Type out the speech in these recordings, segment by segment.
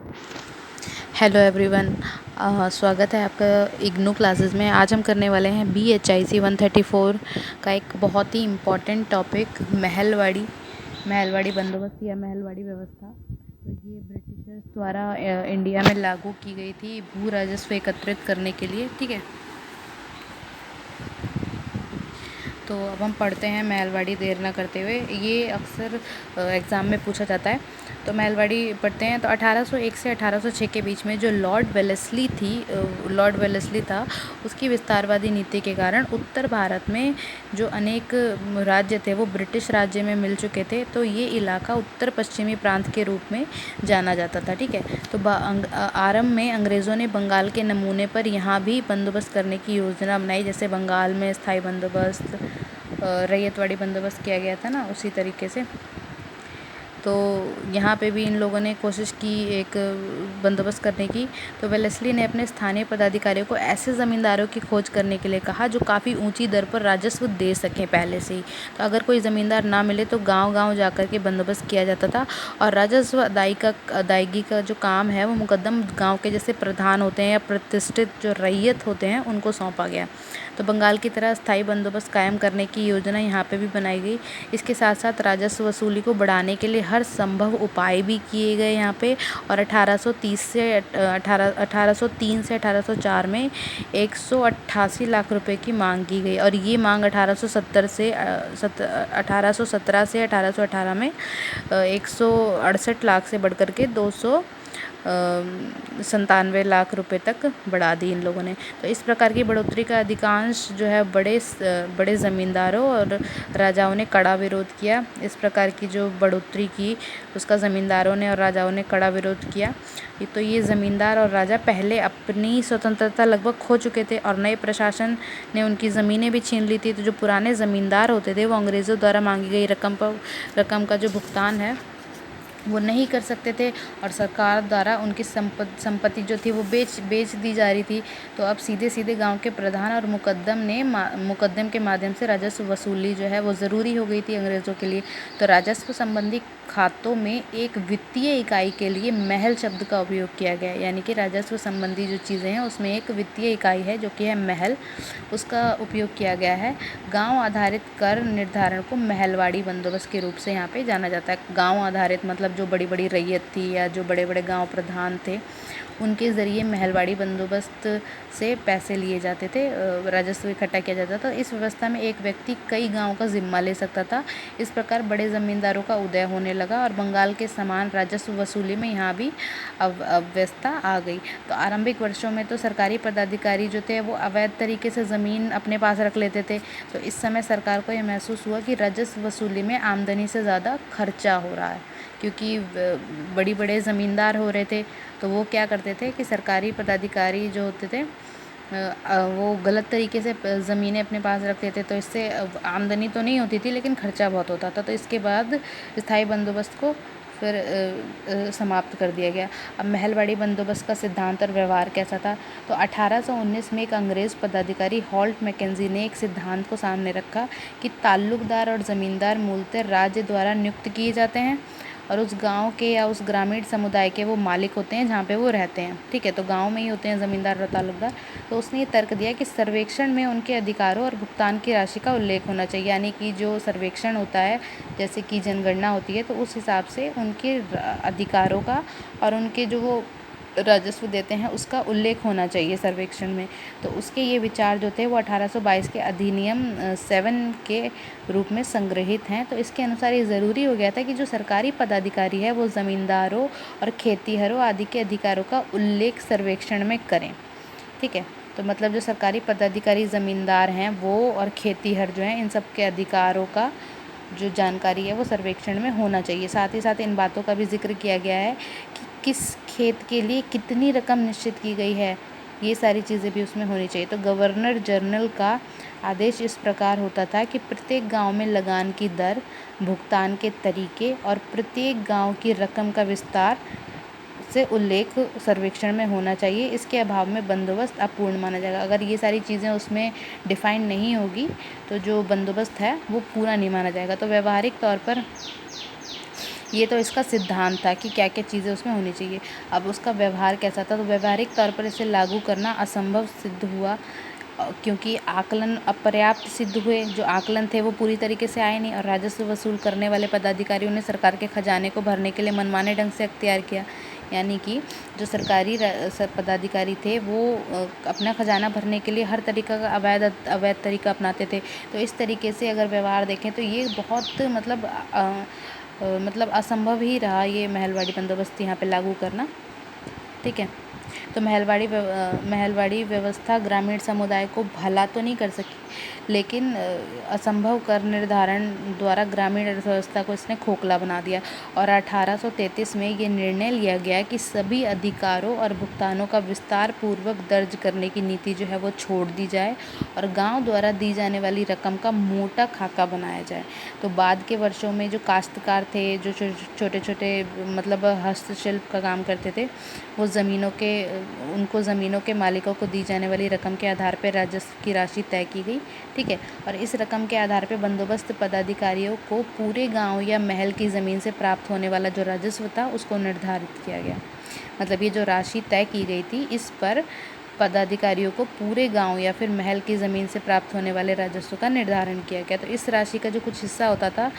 Hello everyone. स्वागत है आपका इग्नू क्लासेस में। आज हम करने वाले हैं BHIC 134 का एक बहुत ही इम्पॉर्टेंट टॉपिक, महलवाड़ी बंदोबस्त या महलवाड़ी व्यवस्था। तो ये ब्रिटिशर्स द्वारा इंडिया में लागू की गई थी भू राजस्व एकत्रित करने के लिए। ठीक है, तो अब हम पढ़ते हैं महलवाड़ी देर ना करते हुए। ये अक्सर एग्ज़ाम में पूछा जाता है। तो महलवाड़ी पढ़ते हैं। तो 1801 से 1806 के बीच में जो लॉर्ड वेलेस्ली था, उसकी विस्तारवादी नीति के कारण उत्तर भारत में जो अनेक राज्य थे वो ब्रिटिश राज्य में मिल चुके थे। तो ये इलाका उत्तर पश्चिमी प्रांत के रूप में जाना जाता था। ठीक है, तो आरंभ में अंग्रेज़ों ने बंगाल के नमूने पर यहाँ भी बंदोबस्त करने की योजना बनाई। जैसे बंगाल में स्थायी बंदोबस्त, रैयतवाड़ी बंदोबस्त किया गया था ना, उसी तरीके से तो यहाँ पे भी इन लोगों ने कोशिश की एक बंदोबस्त करने की। तो वेलेस्ली ने अपने स्थानीय पदाधिकारियों को ऐसे ज़मींदारों की खोज करने के लिए कहा जो काफ़ी ऊंची दर पर राजस्व दे सकें पहले से ही। तो अगर कोई ज़मींदार ना मिले तो गांव-गांव जाकर के बंदोबस्त किया जाता था, और राजस्व अदायगी का जो काम है वो मुकद्दम गाँव के जैसे प्रधान होते हैं या प्रतिष्ठित जो रैयत होते हैं उनको सौंपा गया। तो बंगाल की तरह स्थायी बंदोबस्त कायम करने की योजना यहाँ पे भी बनाई गई। इसके साथ साथ राजस्व वसूली को बढ़ाने के लिए हर संभव उपाय भी किए गए यहाँ पे। और 1803 से 1804 में 188 लाख रुपए की मांग की गई, और ये मांग 1817 से 1818 में 168 लाख से बढ़कर के 297 लाख रुपए तक बढ़ा दी इन लोगों ने। तो इस प्रकार की बढ़ोतरी का अधिकांश जो है बड़े ज़मींदारों और राजाओं ने कड़ा विरोध किया। इस प्रकार की जो बढ़ोतरी की उसका ज़मींदारों ने और राजाओं ने कड़ा विरोध किया। तो ये ज़मींदार और राजा पहले अपनी स्वतंत्रता लगभग खो चुके थे, और नए प्रशासन ने उनकी ज़मीनें भी छीन ली थी। तो जो पुराने ज़मींदार होते थे वो अंग्रेज़ों द्वारा मांगी गई रकम का जो भुगतान है वो नहीं कर सकते थे, और सरकार द्वारा उनकी संपत्ति जो थी वो बेच दी जा रही थी। तो अब सीधे सीधे गांव के प्रधान और मुकद्दम के माध्यम से राजस्व वसूली जो है वो ज़रूरी हो गई थी अंग्रेज़ों के लिए। तो राजस्व संबंधी खातों में एक वित्तीय इकाई के लिए महल शब्द का उपयोग किया गया है। यानी कि राजस्व संबंधी जो चीज़ें हैं उसमें एक वित्तीय इकाई है जो कि है महल, उसका उपयोग किया गया है। गांव आधारित कर निर्धारण को महलवाड़ी बंदोबस्त के रूप से यहाँ पे जाना जाता है। गांव आधारित मतलब जो बड़ी बड़ी रैयत थी या जो बड़े बड़े गांव प्रधान थे, उनके ज़रिए महलवाड़ी बंदोबस्त से पैसे लिए जाते थे, राजस्व इकट्ठा किया जाता था। इस व्यवस्था में एक व्यक्ति कई गांवों का जिम्मा ले सकता था। इस प्रकार बड़े ज़मींदारों का उदय होने लगा, और बंगाल के समान राजस्व वसूली में यहाँ भी अव्यवस्था आ गई। तो आरंभिक वर्षों में तो सरकारी पदाधिकारी जो थे वो अवैध तरीके से ज़मीन अपने पास रख लेते थे। तो इस समय सरकार को यह महसूस हुआ कि राजस्व वसूली में आमदनी से ज़्यादा खर्चा हो रहा है, क्योंकि बड़े ज़मींदार हो रहे थे। तो वो क्या करते थे कि सरकारी पदाधिकारी जो होते थे वो गलत तरीके से ज़मीनें अपने पास रखते थे। तो इससे आमदनी तो नहीं होती थी लेकिन खर्चा बहुत होता था। तो इसके बाद स्थायी बंदोबस्त को फिर समाप्त कर दिया गया। अब महलवाड़ी बंदोबस्त का सिद्धांत और व्यवहार कैसा था? तो 1819 में एक अंग्रेज़ पदाधिकारी हॉल्ट मैकेंजी ने एक सिद्धांत को सामने रखा कि ताल्लुकदार और ज़मींदार मूलतः राज्य द्वारा नियुक्त किए जाते हैं, और उस गांव के या उस ग्रामीण समुदाय के वो मालिक होते हैं जहाँ पे वो रहते हैं। ठीक है, तो गांव में ही होते हैं ज़मींदार और ताल्लुकदार। तो उसने ये तर्क दिया कि सर्वेक्षण में उनके अधिकारों और भुगतान की राशि का उल्लेख होना चाहिए। यानी कि जो सर्वेक्षण होता है, जैसे कि जनगणना होती है, तो उस हिसाब से उनके अधिकारों का और उनके जो वो राजस्व देते हैं उसका उल्लेख होना चाहिए सर्वेक्षण में। तो उसके ये विचार जो थे वो 1822 के अधिनियम 7 के रूप में संग्रहित हैं। तो इसके अनुसार ये ज़रूरी हो गया था कि जो सरकारी पदाधिकारी है वो ज़मींदारों और खेतीहरों आदि के अधिकारों का उल्लेख सर्वेक्षण में करें। ठीक है, तो मतलब जो सरकारी पदाधिकारी ज़मींदार हैं वो और खेतीहर जो हैं, इन सब के अधिकारों का जो जानकारी है वो सर्वेक्षण में होना चाहिए। साथ ही साथ इन बातों का भी जिक्र किया गया है कि किस खेत के लिए कितनी रकम निश्चित की गई है, ये सारी चीज़ें भी उसमें होनी चाहिए। तो गवर्नर जनरल का आदेश इस प्रकार होता था कि प्रत्येक गांव में लगान की दर, भुगतान के तरीके और प्रत्येक गांव की रकम का विस्तार से उल्लेख सर्वेक्षण में होना चाहिए। इसके अभाव में बंदोबस्त अपूर्ण माना जाएगा। अगर ये सारी चीज़ें उसमें डिफ़ाइन नहीं होगी तो जो बंदोबस्त है वो पूरा नहीं माना जाएगा। तो व्यवहारिक तौर पर ये तो इसका सिद्धांत था कि क्या क्या चीज़ें उसमें होनी चाहिए। अब उसका व्यवहार कैसा था, तो व्यवहारिक तौर पर इसे लागू करना असंभव सिद्ध हुआ, क्योंकि आकलन अपर्याप्त सिद्ध हुए। जो आकलन थे वो पूरी तरीके से आए नहीं, और राजस्व वसूल करने वाले पदाधिकारियों ने सरकार के खजाने को भरने के लिए मनमाने ढंग से अख्तियार किया। यानी कि जो सरकारी पदाधिकारी थे वो अपना खजाना भरने के लिए हर तरीका का अवैध तरीका अपनाते थे। तो इस तरीके से अगर व्यवहार देखें तो ये बहुत मतलब असंभव ही रहा ये महलवाड़ी बंदोबस्त यहाँ पे लागू करना। ठीक है, तो महलवाड़ी व्यवस्था ग्रामीण समुदाय को भला तो नहीं कर सकी, लेकिन असंभव कर निर्धारण द्वारा ग्रामीण अर्थव्यवस्था को इसने खोखला बना दिया। और 1833 में ये निर्णय लिया गया कि सभी अधिकारों और भुगतानों का विस्तार पूर्वक दर्ज करने की नीति जो है वो छोड़ दी जाए, और गांव द्वारा दी जाने वाली रकम का मोटा खाका बनाया जाए। तो बाद के वर्षों में जो काश्तकार थे, जो छोटे छोटे मतलब हस्तशिल्प का काम करते थे, वो उनको ज़मीनों के मालिकों को दी जाने वाली रकम के आधार पर राजस्व की राशि तय की गई। ठीक है, और इस रकम के आधार पर बंदोबस्त पदाधिकारियों को पूरे गांव या महल की ज़मीन से प्राप्त होने वाला जो राजस्व था उसको निर्धारित किया गया। मतलब ये जो राशि तय की गई थी, इस पर पदाधिकारियों को पूरे गांव या फिर महल की ज़मीन से प्राप्त होने वाले राजस्व का निर्धारण किया गया। तो इस राशि का जो कुछ हिस्सा होता था,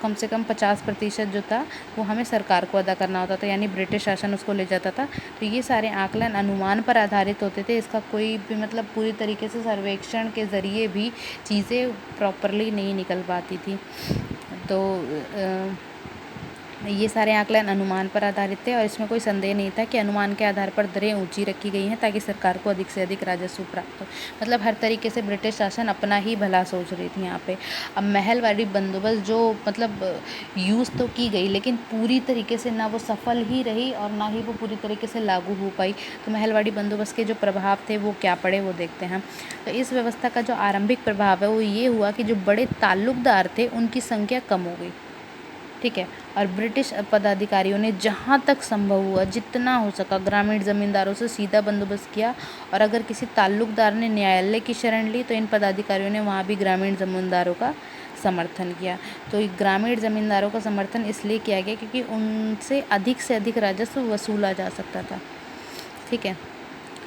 कम से कम 50% जो था वो हमें सरकार को अदा करना होता था, यानी ब्रिटिश शासन उसको ले जाता था। तो ये सारे आकलन अनुमान पर आधारित होते थे, इसका कोई भी मतलब पूरी तरीके से सर्वेक्षण के ज़रिए भी चीज़ें प्रॉपरली नहीं निकल पाती थी। तो ये सारे आकलन अनुमान पर आधारित थे, और इसमें कोई संदेह नहीं था कि अनुमान के आधार पर दरें ऊंची रखी गई हैं ताकि सरकार को अधिक से अधिक राजस्व प्राप्त हो। मतलब हर तरीके से ब्रिटिश शासन अपना ही भला सोच रही थी यहाँ पे। अब महलवाड़ी बंदोबस्त जो मतलब यूज़ तो की गई, लेकिन पूरी तरीके से ना वो सफल ही रही और ना ही वो पूरी तरीके से लागू हो पाई। तो महलवाड़ी बंदोबस्त के जो प्रभाव थे वो क्या पड़े वो देखते हैं। तो इस व्यवस्था का जो आरंभिक प्रभाव है वो ये हुआ कि जो बड़े ताल्लुकदार थे उनकी संख्या कम हो गई। ठीक है, और ब्रिटिश पदाधिकारियों ने जहाँ तक संभव हुआ, जितना हो सका, ग्रामीण ज़मींदारों से सीधा बंदोबस्त किया, और अगर किसी ताल्लुकदार ने न्यायालय की शरण ली तो इन पदाधिकारियों ने वहाँ भी ग्रामीण ज़मींदारों का समर्थन किया। तो ग्रामीण ज़मींदारों का समर्थन इसलिए किया गया क्योंकि उनसे अधिक राजस्व वसूला जा सकता था। ठीक है,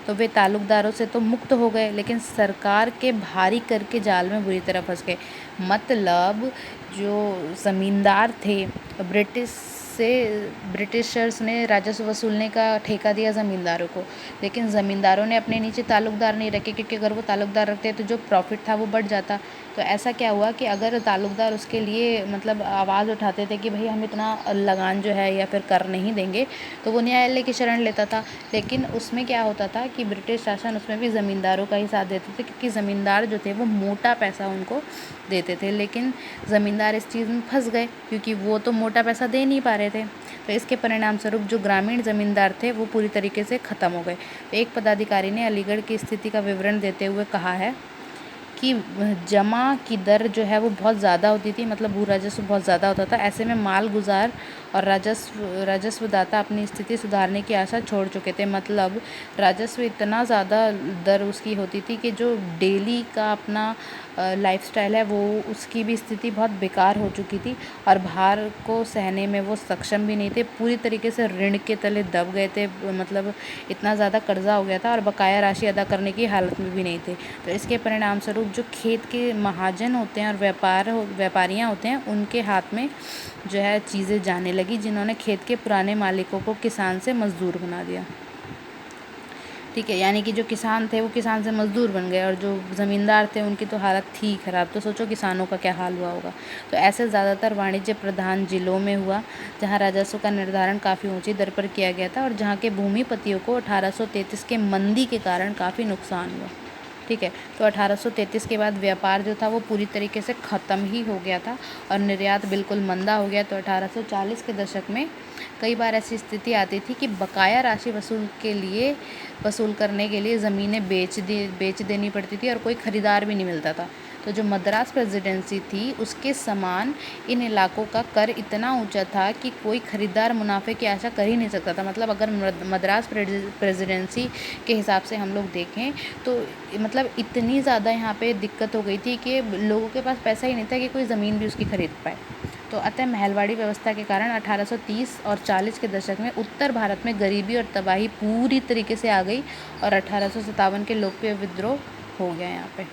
तो वे ताल्लुकदारों से तो मुक्त हो गए, लेकिन सरकार के भारी कर के जाल में बुरी तरह फंस गए। मतलब जो ज़मींदार थे, ब्रिटिशर्स ने राजस्व वसूलने का ठेका दिया ज़मींदारों को, लेकिन ज़मींदारों ने अपने नीचे ताल्लुकदार नहीं रखे, क्योंकि अगर वो ताल्लुकदार रखते तो जो प्रॉफिट था वो बढ़ जाता। तो ऐसा क्या हुआ कि अगर ताल्लुकदार उसके लिए मतलब आवाज़ उठाते थे कि भाई हम इतना लगान जो है या फिर कर नहीं देंगे, तो वो न्यायालय की शरण लेता था। लेकिन उसमें क्या होता था कि ब्रिटिश शासन उसमें भी ज़मींदारों का ही साथ देते थे, क्योंकि ज़मींदार जो थे वो मोटा पैसा उनको देते थे। लेकिन ज़मींदार इस चीज़ में फंस गए, क्योंकि वो तो मोटा पैसा दे नहीं पा रहे थे। तो इसके परिणाम स्वरूप जो ग्रामीण ज़मींदार थे वो पूरी तरीके से ख़त्म हो गए। तो एक पदाधिकारी ने अलीगढ़ की स्थिति का विवरण देते हुए कहा है कि जमा की दर जो है वो बहुत ज़्यादा होती थी, मतलब भू राजस्व बहुत ज़्यादा होता था। ऐसे में माल गुजार और राजस्वदाता अपनी स्थिति सुधारने की आशा छोड़ चुके थे। मतलब राजस्व इतना ज़्यादा दर उसकी होती थी कि जो डेली का अपना लाइफस्टाइल है वो उसकी भी स्थिति बहुत बेकार हो चुकी थी, और भार को सहने में वो सक्षम भी नहीं थे। पूरी तरीके से ऋण के तले दब गए थे, मतलब इतना ज़्यादा कर्जा हो गया था, और बकाया राशि अदा करने की हालत में भी नहीं थे। तो इसके परिणाम स्वरूप जो खेत के महाजन होते हैं और व्यापारियाँ होते हैं, उनके हाथ में जो है चीज़ें जाने लगी, जिन्होंने खेत के पुराने मालिकों को किसान से मजदूर बना दिया। ठीक है, यानी कि जो किसान थे वो किसान से मजदूर बन गए, और जो ज़मींदार थे उनकी तो हालत थी ही खराब। तो सोचो किसानों का क्या हाल हुआ होगा। तो ऐसे ज़्यादातर वाणिज्य प्रधान जिलों में हुआ, जहां राजस्व का निर्धारण काफ़ी ऊंची दर पर किया गया था, और जहां के भूमिपतियों को 1833 के मंदी के कारण काफ़ी नुकसान हुआ। ठीक है, तो 1833 के बाद व्यापार जो था वो पूरी तरीके से ख़त्म ही हो गया था, और निर्यात बिल्कुल मंदा हो गया। तो 1840 के दशक में कई बार ऐसी स्थिति आती थी कि बकाया राशि वसूल करने के लिए ज़मीनें बेच देनी पड़ती थी, और कोई ख़रीदार भी नहीं मिलता था। तो जो मद्रास प्रेसिडेंसी थी उसके समान इन इलाकों का कर इतना ऊंचा था कि कोई ख़रीदार मुनाफे की आशा कर ही नहीं सकता था। मतलब अगर मद्रास प्रेसिडेंसी के हिसाब से हम लोग देखें तो मतलब इतनी ज़्यादा यहाँ पे दिक्कत हो गई थी कि लोगों के पास पैसा ही नहीं था कि कोई ज़मीन भी उसकी ख़रीद पाए। तो अतः महलवाड़ी व्यवस्था के कारण 1830 और 40 के दशक में उत्तर भारत में गरीबी और तबाही पूरी तरीके से आ गई और 1857 के लोकप्रिय विद्रोह हो गया यहाँ पे।